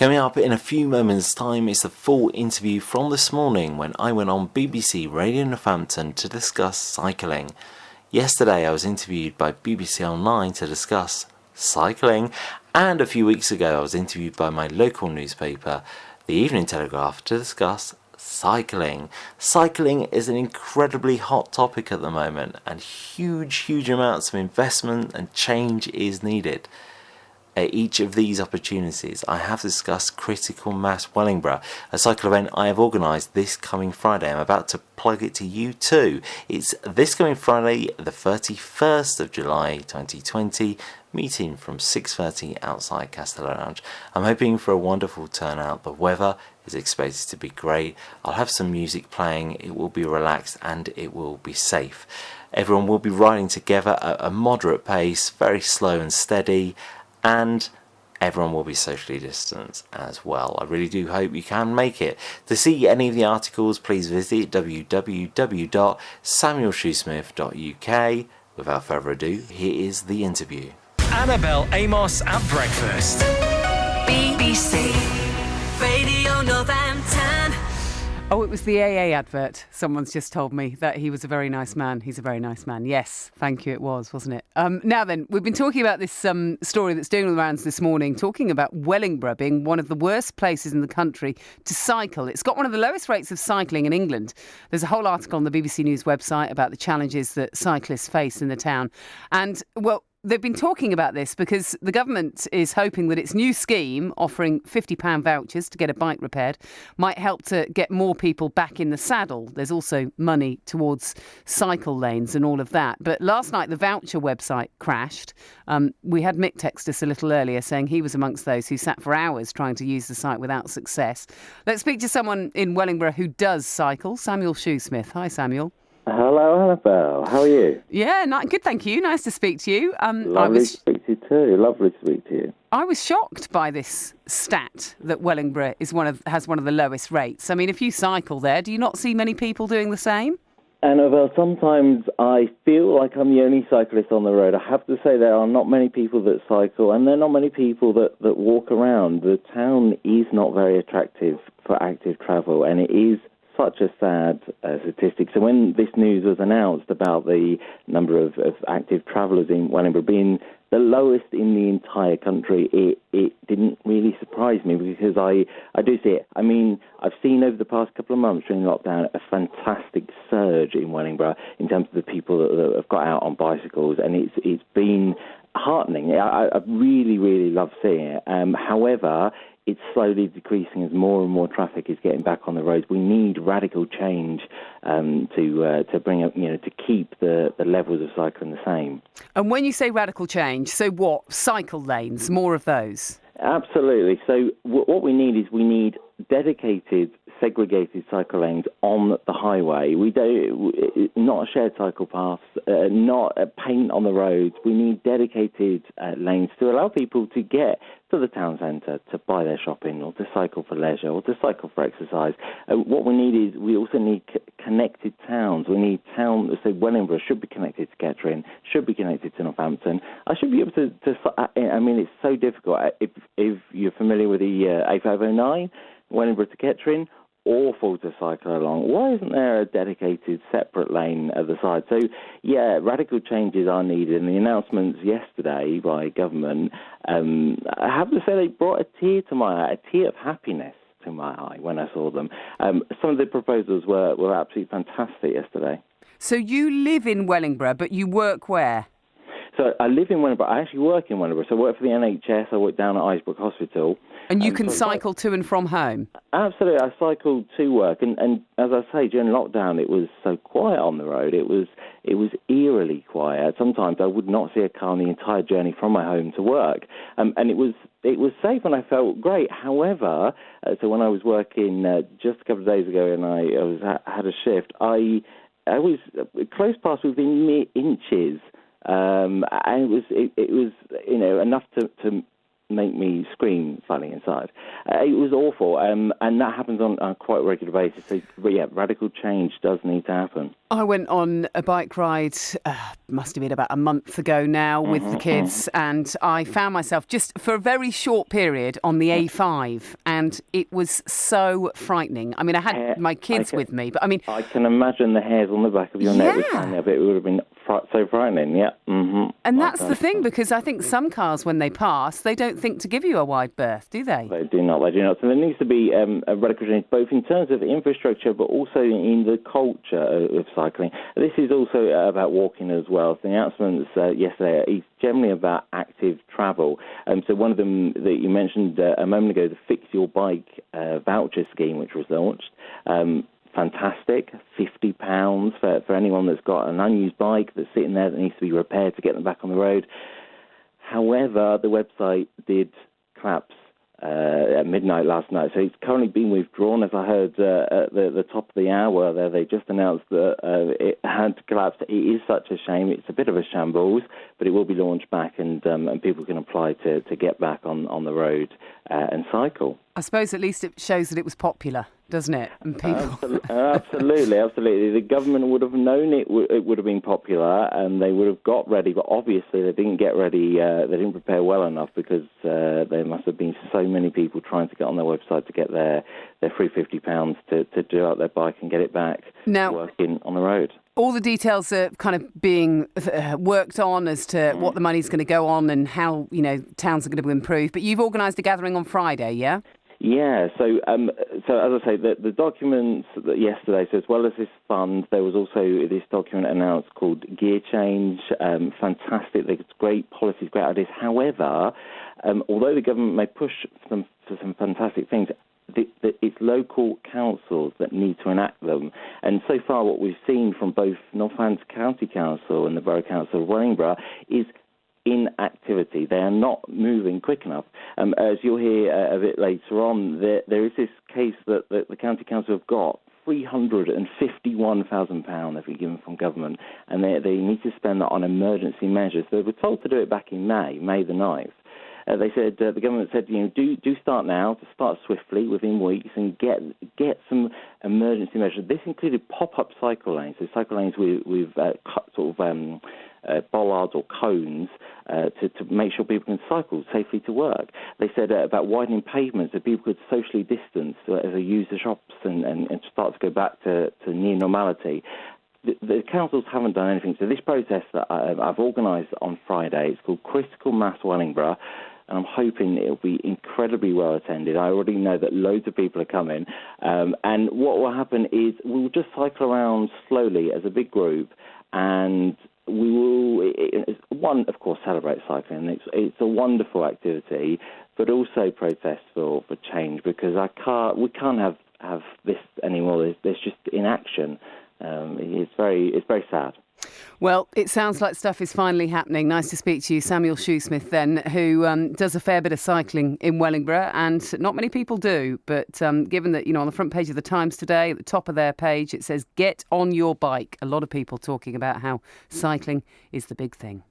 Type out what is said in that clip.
Coming up in a few moments' time is the full interview from this morning when I went on BBC Radio Northampton to discuss cycling. Yesterday I was interviewed by BBC Online to discuss cycling, and a few weeks ago I was interviewed by my local newspaper, the Evening Telegraph, to discuss cycling. Cycling is an incredibly hot topic at the moment, and huge amounts of investment and change is needed. At each of these opportunities, I have discussed Critical Mass Wellingborough, a cycle event I have organised this coming Friday. I'm about to plug it to you too. It's this coming Friday, the 31st of July 2020, meeting from 6:30 outside Castello Lounge. I'm hoping for a wonderful turnout. The weather is expected to be great. I'll have some music playing, it will be relaxed and it will be safe. Everyone will be riding together at a moderate pace, very slow and steady, and everyone will be socially distanced as well. I really do hope you can make it. To see any of the articles, please visit www.samuelshoesmith.uk. Without further ado, here is the interview. Annabelle Amos at breakfast. BBC Radio Northampton. Oh, it was the AA advert. Someone's just told me that he was a very nice man. He's a very nice man. Yes, thank you, it was, wasn't it? Now then, we've been talking about this story that's doing the rounds this morning, talking about Wellingborough being one of the worst places in the country to cycle. It's got one of the lowest rates of cycling in England. There's a whole article on the BBC News website about the challenges that cyclists face in the town. And, well, they've been talking about this because the government is hoping that its new scheme, offering £50 vouchers to get a bike repaired, might help to get more people back in the saddle. There's also money towards cycle lanes and all of that. But last night, the voucher website crashed. We had Mick text us a little earlier saying he was amongst those who sat for hours trying to use the site without success. Let's speak to someone in Wellingborough who does cycle, Samuel Shoesmith. Hi, Samuel. Hello, Annabelle. How are you? Yeah, good, thank you. Nice to speak to you. Lovely to speak to you too. Lovely to speak to you. I was shocked by this stat that Wellingborough has one of the lowest rates. I mean, if you cycle there, do you not see many people doing the same? Annabelle, sometimes I feel like I'm the only cyclist on the road. I have to say there are not many people that cycle, and there are not many people that walk around. The town is not very attractive for active travel, and it is such a sad statistic. So when this news was announced about the number of active travellers in Wellingborough being the lowest in the entire country, it didn't really surprise me because I do see it. I mean, I've seen over the past couple of months during lockdown a fantastic surge in Wellingborough in terms of the people that have got out on bicycles, and it's been heartening. I really love seeing it. However, it's slowly decreasing as more and more traffic is getting back on the roads. We need radical change to bring up, to keep the levels of cycling the same. And when you say radical change, so what? Cycle lanes, more of those? Absolutely. So what we need is dedicated, segregated cycle lanes on the highway. We don't, not shared cycle paths, not paint on the roads. We need dedicated lanes to allow people to get to the town centre to buy their shopping or to cycle for leisure or to cycle for exercise. What we need is we also need connected towns. We need towns, so Wellingborough should be connected to Kettering, should be connected to Northampton. I should be able to I mean, it's so difficult. If you're familiar with the A509, Wellingborough to Kettering, awful to cycle along. Why isn't there a dedicated separate lane at the side? So, yeah, radical changes are needed. And the announcements yesterday by government, I have to say they brought a tear to my eye, a tear of happiness to my eye when I saw them. Some of the proposals were absolutely fantastic yesterday. So you live in Wellingborough, but you work where? So I live in Wellingborough. I actually work in Wellingborough. So I work for the NHS. I work down at Icebrook Hospital. And you can cycle to and from home? Absolutely. I cycled to work. And as I say, during lockdown, it was so quiet on the road. It was eerily quiet. Sometimes I would not see a car on the entire journey from my home to work. And it was safe and I felt great. However, so when I was working just a couple of days ago and I had a shift, I was close past within mere inches. And it was enough to make me scream slightly inside. It was awful, and that happens on a quite regular basis. So, but yeah, radical change does need to happen. I went on a bike ride, must have been about a month ago now, with the kids, and I found myself just for a very short period on the A5, and it was so frightening. I mean, I had my kids with me, but I mean... I can imagine the hairs on the back of your neck would stand there, but it would have been so frightening, yeah. And that's the thing, because I think some cars, when they pass, they don't think to give you a wide berth, do they? They do not. So there needs to be a radical change, both in terms of infrastructure, but also in the culture of cycling. This is also about walking as well. So the announcements yesterday is generally about active travel. So one of them that you mentioned a moment ago, the Fix Your Bike voucher scheme, which was launched. Fantastic, £50 for anyone that's got an unused bike that's sitting there that needs to be repaired to get them back on the road. However, the website did collapse at midnight last night, so it's currently been withdrawn. As I heard at the top of the hour there, they just announced that it had collapsed. It is such a shame. It's a bit of a shambles, but it will be launched back, and people can apply to get back on the road and cycle. I suppose at least it shows that it was popular, doesn't it? And people... Absolutely. The government would have known it would have been popular, and they would have got ready, but obviously they didn't get ready, they didn't prepare well enough, because there must have been so many people trying to get on their website to get their free £50 to do out their bike and get it back working on the road. All the details are kind of being worked on as to what the money's going to go on and how, towns are going to improve. But you've organised a gathering on Friday, yeah? Yeah, so as I say, the documents that yesterday, so as well as this fund, there was also this document announced called Gear Change. Fantastic, there's great policies, great ideas. However, although the government may push for some fantastic things, it's local councils that need to enact them. And so far what we've seen from both Northampton County Council and the Borough Council of Wellingborough is inactivity. They are not moving quick enough. As you'll hear a bit later on, there is this case that the County Council have got £351,000 they've been given from government, and they need to spend that on emergency measures. They were told to do it back in May the 9th. They said the government said, do start now, to start swiftly within weeks, and get some emergency measures. This included pop-up cycle lanes, so cycle lanes with bollards or cones to make sure people can cycle safely to work. They said about widening pavements so people could socially distance as they use the shops and start to go back to near normality. The councils haven't done anything. So this protest that I've organised on Friday, it's called Critical Mass Wellingborough, and I'm hoping it'll be incredibly well attended. I already know that loads of people are coming. And what will happen is we'll just cycle around slowly as a big group, and we will, of course, celebrate cycling. It's a wonderful activity, but also protest for change, because we can't have this anymore. There's just inaction. It's very sad. Well, it sounds like stuff is finally happening. Nice to speak to you, Samuel Shoesmith, then, who does a fair bit of cycling in Wellingborough, and not many people do. But given that, on the front page of the Times today, at the top of their page, it says, "Get on your bike." A lot of people talking about how cycling is the big thing.